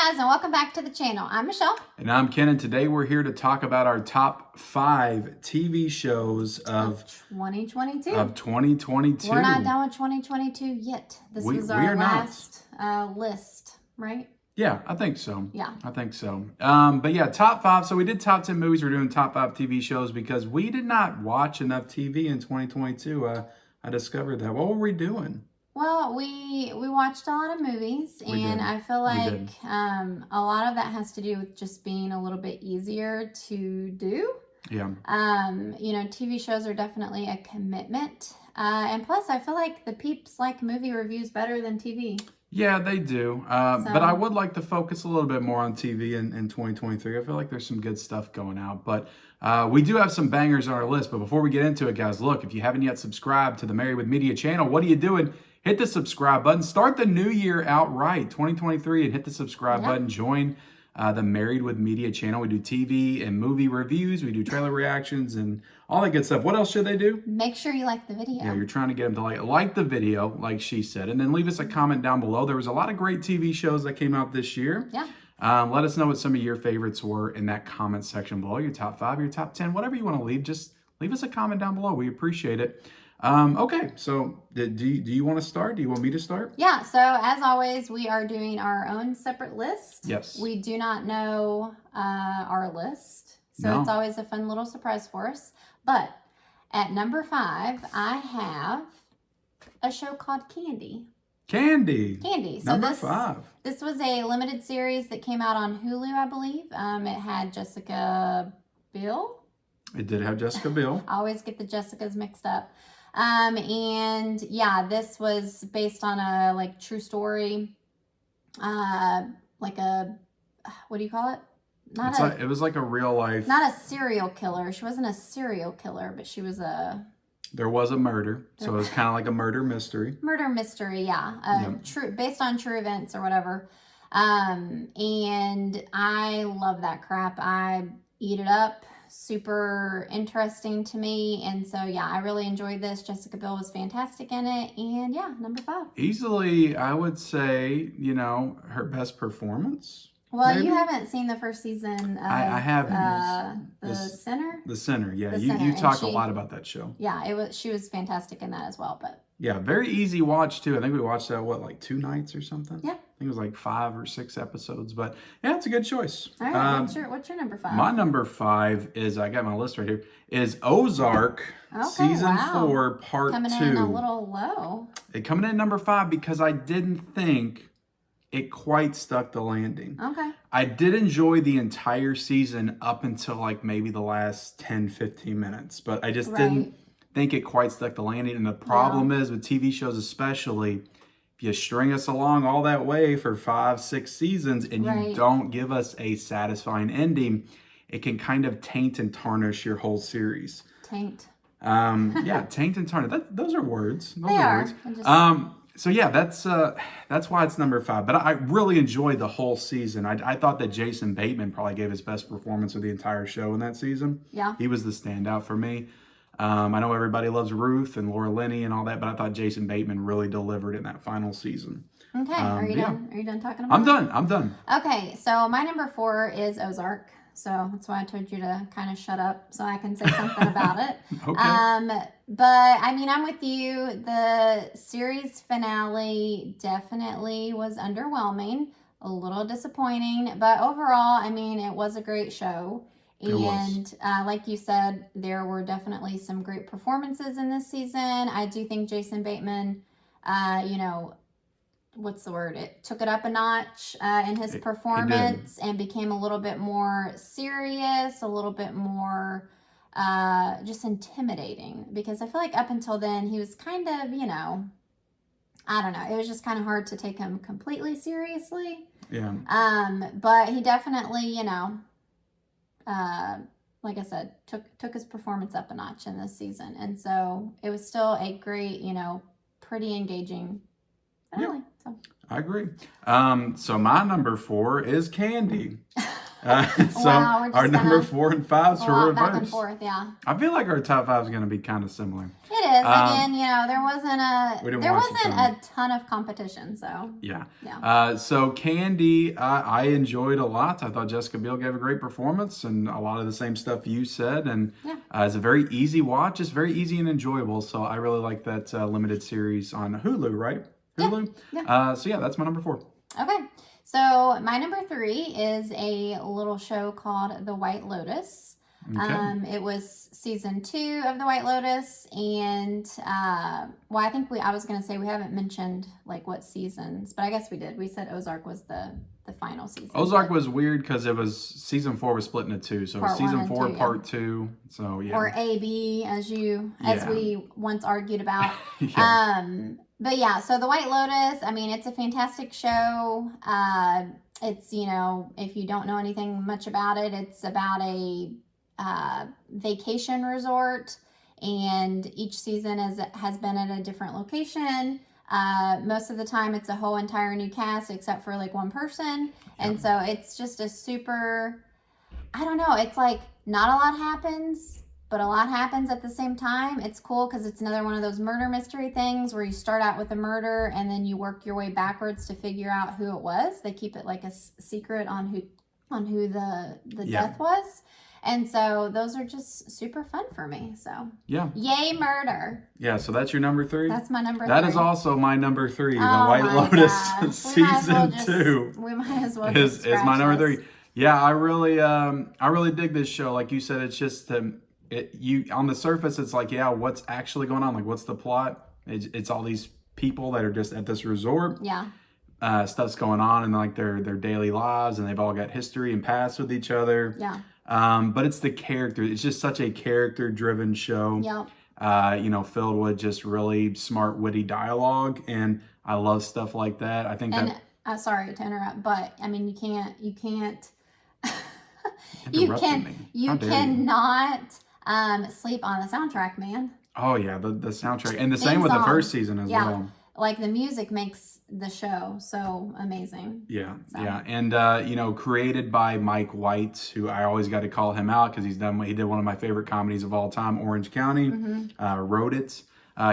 guys, and welcome back to the channel. I'm Michelle. And I'm Ken, and today we're here to talk about our top 5 TV shows of 2022. Of 2022. We're not done with 2022 yet. This was our last list, right? Yeah, I think so. Yeah. I think so. But yeah, top 5. So we did top 10 movies. We're doing top 5 TV shows because we did not watch enough TV in 2022. I discovered that. What were we doing? Well, we watched a lot of movies, and I feel like a lot of that has to do with just being a little bit easier to do. Yeah. TV shows are definitely a commitment. And plus, I feel like the peeps like movie reviews better than TV. Yeah, they do. But I would like to focus a little bit more on TV in 2023. I feel like there's some good stuff going out. But we do have some bangers on our list. But before we get into it, guys, look, if you haven't yet subscribed to the Married with Media channel, what are you doing? Hit the subscribe button. Start the new year out right, 2023, and hit the subscribe button. Join the Married with Media channel. We do TV and movie reviews. We do trailer reactions and all that good stuff. What else should they do? Make sure you like the video. Yeah, you're trying to get them to like the video, like she said, and then leave us a comment down below. There was a lot of great TV shows that came out this year. Yeah. Let us know what some of your favorites were in that comment section below. Your top 5, your top 10, whatever you want to leave. Just leave us a comment down below. We appreciate it. Okay, so do you want to start? Do you want me to start? Yeah, so as always, we are doing our own separate list. Yes. We do not know our list, so it's always a fun little surprise for us. But at number 5, I have a show called Candy. Candy. So number 5. This was a limited series that came out on Hulu, I believe. It had Jessica Biel. It did have Jessica Biel. I always get the Jessicas mixed up. And yeah, this was based on a true story, what do you call it? It was like a real life. Not a serial killer. She wasn't a serial killer, but she was there was a murder, so it was kind of like a murder mystery. Murder mystery, yeah. Based on true events or whatever. And I love that crap. I eat it up. Super interesting to me, and so yeah, I really enjoyed this. Jessica Biel was fantastic in it, and yeah, number 5. Easily, I would say, her best performance. Well, maybe? You haven't seen the first season of I haven't. The Sinner? The Sinner, yeah. The You Sinner, talked a lot about that show. Yeah, she was fantastic in that as well, but yeah, very easy watch too. I think we watched that 2 nights or something. Yeah. I think it was 5 or 6 episodes, but yeah, it's a good choice. All right, what's your number 5? My number 5 is, I got my list right here, is Ozark, season 4, part 2. Coming in a little low. Coming in number 5 because I didn't think it quite stuck the landing. Okay. I did enjoy the entire season up until maybe the last 10, 15 minutes, but I just didn't think it quite stuck the landing. And the problem is with TV shows especially, if you string us along all that way for 5, 6 seasons and you don't give us a satisfying ending, it can kind of taint and tarnish your whole series. Taint. Yeah, taint and tarnish. Those are words. They are. So yeah, that's why it's number 5. But I really enjoyed the whole season. I thought that Jason Bateman probably gave his best performance of the entire show in that season. Yeah. He was the standout for me. I know everybody loves Ruth and Laura Linney and all that, but I thought Jason Bateman really delivered in that final season. Okay, are you done? Are you done talking about it? I'm done. Okay, so my number 4 is Ozark. So that's why I told you to kind of shut up so I can say something about it. Okay. But I mean, I'm with you. The series finale definitely was underwhelming, a little disappointing, but overall, I mean, it was a great show. And like you said, there were definitely some great performances in this season. I do think Jason Bateman, what's the word? It took it up a notch in his performance and became a little bit more serious, a little bit more just intimidating. Because I feel like up until then, he was kind of, I don't know. It was just kind of hard to take him completely seriously. Yeah. But he definitely, like I said, took his performance up a notch in this season. And so it was still a great, pretty engaging finale. I agree. So my number 4 is Candy. So Wow, we're just our number gonna 4 and 5 a are lot back and reversed. forth. Yeah, I feel like our top 5 is going to be kind of similar. it is. Um, Again, we didn't there watch a wasn't ton. a ton of competition, so Yeah. yeah. So Candy, I enjoyed a lot. I thought Jessica Biel gave a great performance and a lot of the same stuff you said. And Yeah. it's a very easy watch. It's very easy and enjoyable. So I really like that limited series on Hulu, right? Hulu? Yeah. So yeah, that's my number 4. Okay. So my number 3 is a little show called The White Lotus. Okay. It was season 2 of The White Lotus, and well, I was gonna say we haven't mentioned like what seasons, but I guess we did. We said Ozark was the final season. Ozark was weird because it was season 4 was split into 2, so it was Part 1 season and 4, 2, part 2. So yeah. Or AB, as Yeah. we once argued about. Yeah. But yeah, so The White Lotus, I mean, it's a fantastic show. It's, if you don't know anything much about it, it's about a vacation resort, and each season has been at a different location. Most of the time, it's a whole entire new cast except for like one person, and so it's just a super. I don't know. It's like not a lot happens, but a lot happens at the same time. It's cool because it's another one of those murder mystery things where you start out with a murder and then you work your way backwards to figure out who it was. They keep it like a secret on who the death was. And so those are just super fun for me. So yeah, yay murder. Yeah, so that's your number 3. That's my number 3. That is also my number 3. The Oh White my Lotus gosh. season 2 We might as well is my number 3. this. Yeah, I really dig this show. Like you said, it's just you on the surface, it's like, yeah, what's actually going on? Like, what's the plot? It's all these people that are just at this resort. Yeah. Stuff's going on in like their daily lives, and they've all got history and past with each other. Yeah. But it's the character. It's just such a character-driven show. Yep. Filled with just really smart, witty dialogue, and I love stuff like that. I think sorry to interrupt, but I mean, you can't you cannot sleep on the soundtrack, man. Oh yeah, the soundtrack, and the same with the first season as well. Like the music makes the show so amazing. Yeah, yeah, and created by Mike White, who I always got to call him out because he did one of my favorite comedies of all time, Orange County. Wrote it.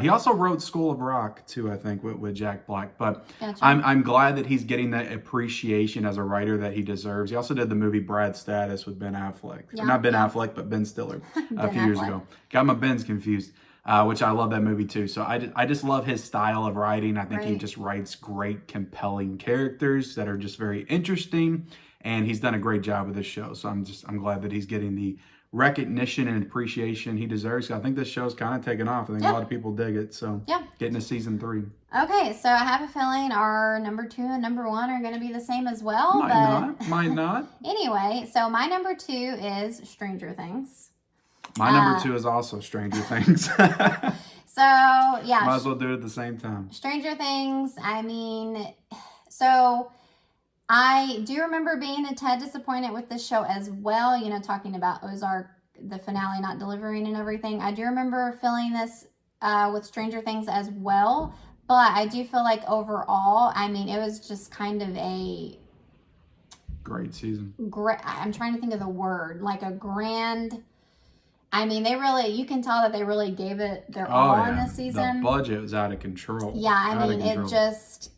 He also wrote School of Rock too, I think, with Jack Black. But gotcha. I'm glad that he's getting that appreciation as a writer that he deserves. He also did the movie Brad Status with Ben Affleck. Yeah, not Ben Affleck, but Ben Stiller a few years ago. Got my Bens confused. Which I love that movie too. So I just love his style of writing. I think he just writes great, compelling characters that are just very interesting, and he's done a great job with this show. So I'm glad that he's getting the recognition and appreciation he deserves. I think this show's kind of taken off. I think a lot of people dig it. So getting to season 3. Okay, so I have a feeling our number 2 and number 1 are going to be the same as well. Might not. Anyway, so my number 2 is Stranger Things. My number 2 is also Stranger Things. So, yeah. Might as well do it at the same time. Stranger Things, I mean, so I do remember being a tad disappointed with this show as well, talking about Ozark, the finale not delivering and everything. I do remember feeling this with Stranger Things as well, but I do feel like overall, I mean, it was just kind of a great season. I'm trying to think of the word, like a grand... I mean, you can tell that they really gave it their all in this season. The budget was out of control. Yeah, I mean, it just,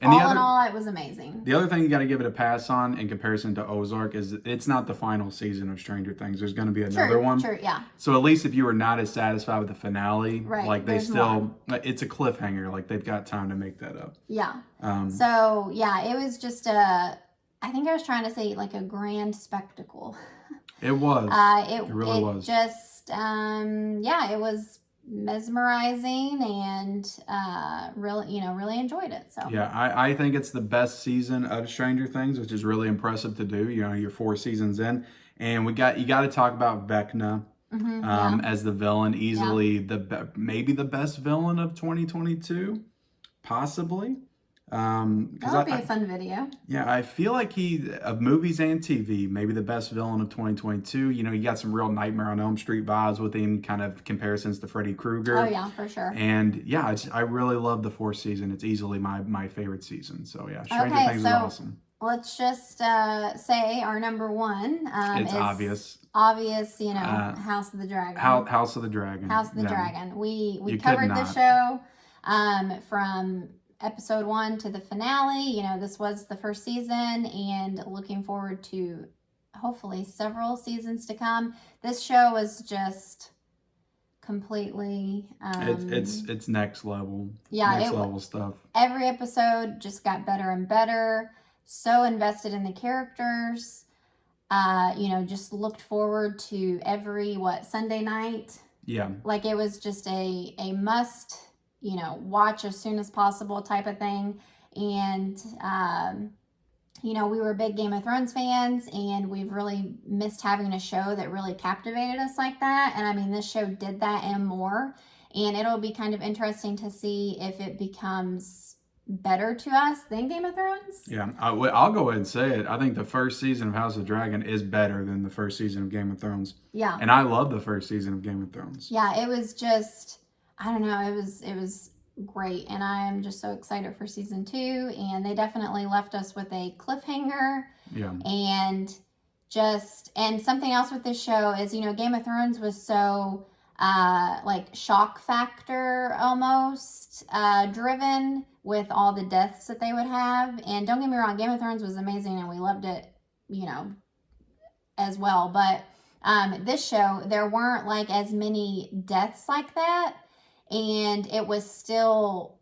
in all, it was amazing. The other thing you got to give it a pass on in comparison to Ozark is it's not the final season of Stranger Things. There's going to be another one. True, yeah. So at least if you were not as satisfied with the finale, right, it's a cliffhanger. Like they've got time to make that up. Yeah. So, yeah, it was just I think I was trying to say like a grand spectacle. It was. It really was. Just, it was mesmerizing and really enjoyed it. So yeah, I think it's the best season of Stranger Things, which is really impressive to do. You're 4 seasons in, and you got to talk about Vecna as the villain. Easily maybe the best villain of 2022, possibly. That would be a fun video. Yeah, I feel like he, of movies and TV, maybe the best villain of 2022. You got some real Nightmare on Elm Street vibes with him, kind of comparisons to Freddy Krueger. Oh, yeah, for sure. And yeah, I really love the 4th season. It's easily my favorite season. So yeah, Stranger Things is awesome. let's just say our number one It's is obvious. Obvious, House of the Dragon. House of the Dragon. House of the Dragon. We You covered could the not. show from episode 1 to the finale. This was the first season, and looking forward to hopefully several seasons to come. This show was just completely It's next level. Yeah, next level stuff. Every episode just got better and better. So invested in the characters. Just looked forward to every Sunday night. Yeah. Like it was just a must, watch as soon as possible type of thing. And we were big Game of Thrones fans, and we've really missed having a show that really captivated us like that. And I mean, this show did that and more. And it'll be kind of interesting to see if it becomes better to us than Game of Thrones. Yeah, I'll go ahead and say it. I think the first season of House of the Dragon is better than the first season of Game of Thrones. Yeah. And I love the first season of Game of Thrones. Yeah, it was just, I don't know, it was great. And I am just so excited for season 2. And they definitely left us with a cliffhanger. Yeah. And something else with this show is, Game of Thrones was so shock factor almost driven with all the deaths that they would have. And don't get me wrong, Game of Thrones was amazing and we loved it, as well. But this show, there weren't as many deaths like that. And it was still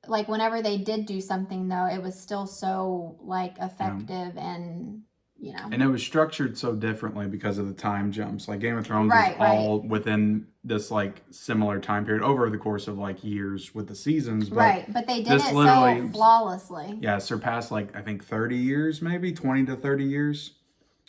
whenever they did do something, though, it was still so effective and And it was structured so differently because of the time jumps. Like Game of Thrones is all within this similar time period over the course of years with the seasons. But but they did it so flawlessly. Yeah, surpassed I think 30 years, maybe 20 to 30 years.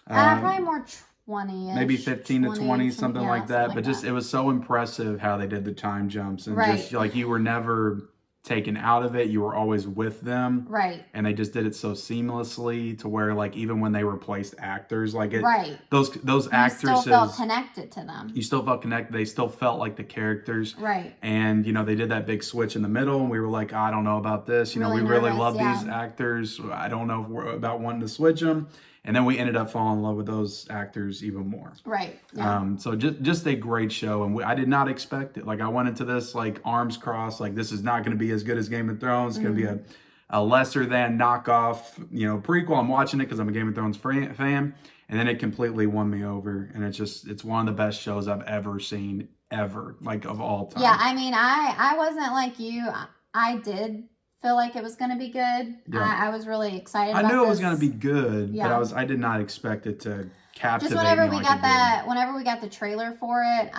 Probably more 20-ish. Maybe 15 to 20, something like that. But it was so impressive how they did the time jumps. And just you were never taken out of it. You were always with them. Right. And they just did it so seamlessly to where even when they replaced actors, those actresses, you still felt connected to them. You still felt connected. They still felt like the characters. Right. And, they did that big switch in the middle and we were like, I don't know about this. We really love these actors. I don't know if we're about wanting to switch them. And then we ended up falling in love with those actors even more. Right. Yeah. So just a great show. And I did not expect it. I went into this arms crossed. This is not going to be as good as Game of Thrones. It's going to be a lesser than knockoff, prequel. I'm watching it because I'm a Game of Thrones fan. And then it completely won me over. And it's one of the best shows I've ever seen, ever, of all time. Yeah, I mean, I wasn't like you. I did feel like it was going to be good. Yeah. I was really excited about I knew this. It was going to be good, but I did not expect it to captivate just whenever me we got whenever we got the trailer for it,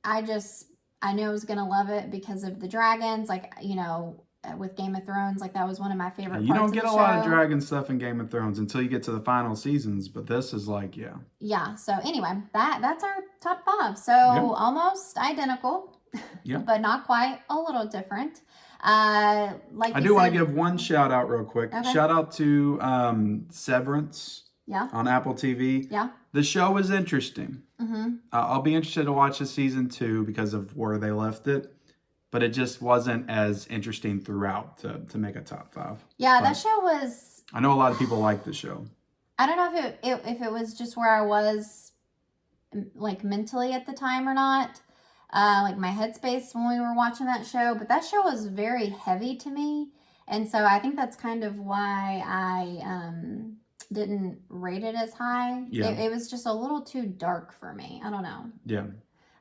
I knew I was going to love it because of the dragons, with Game of Thrones, that was one of my favorite parts of the show. You don't get a lot of dragon stuff in Game of Thrones until you get to the final seasons, but this is Yeah, so anyway, that's our top 5. So almost identical, but not quite, a little different. I do want to give one shout out real quick. Okay. Shout out to Severance on Apple TV. Yeah. The show is interesting. Mm-hmm. I'll be interested to watch the season 2 because of where they left it. But it just wasn't as interesting throughout to make a top 5. Yeah, that show was... I know a lot of people like the show. I don't know if it was just where I was mentally at the time or not. My headspace when we were watching that show, but that show was very heavy to me, and so I think that's kind of why I didn't rate it as high. Yeah. It was just a little too dark for me. I don't know. Yeah.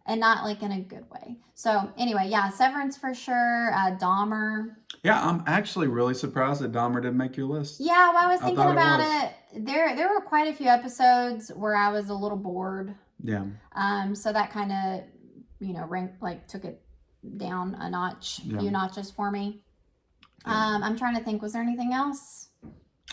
And not in a good way. So anyway, yeah, Severance for sure. Dahmer. Yeah, I'm actually really surprised that Dahmer didn't make your list. Yeah, well, I was thinking about it. There were quite a few episodes where I was a little bored. Yeah. So that kind of took it down a notch, few notches for me. Yeah. I'm trying to think, was there anything else?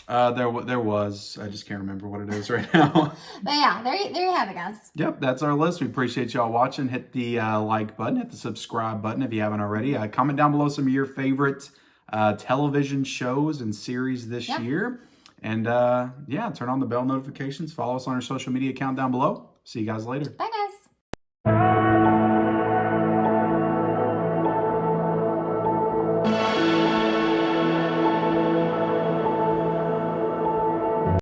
There was. I just can't remember what it is right now. But yeah, there you have it, guys. Yep, that's our list. We appreciate y'all watching. Hit the like button, hit the subscribe button if you haven't already. Comment down below some of your favorite television shows and series this year. And turn on the bell notifications. Follow us on our social media account down below. See you guys later. Bye.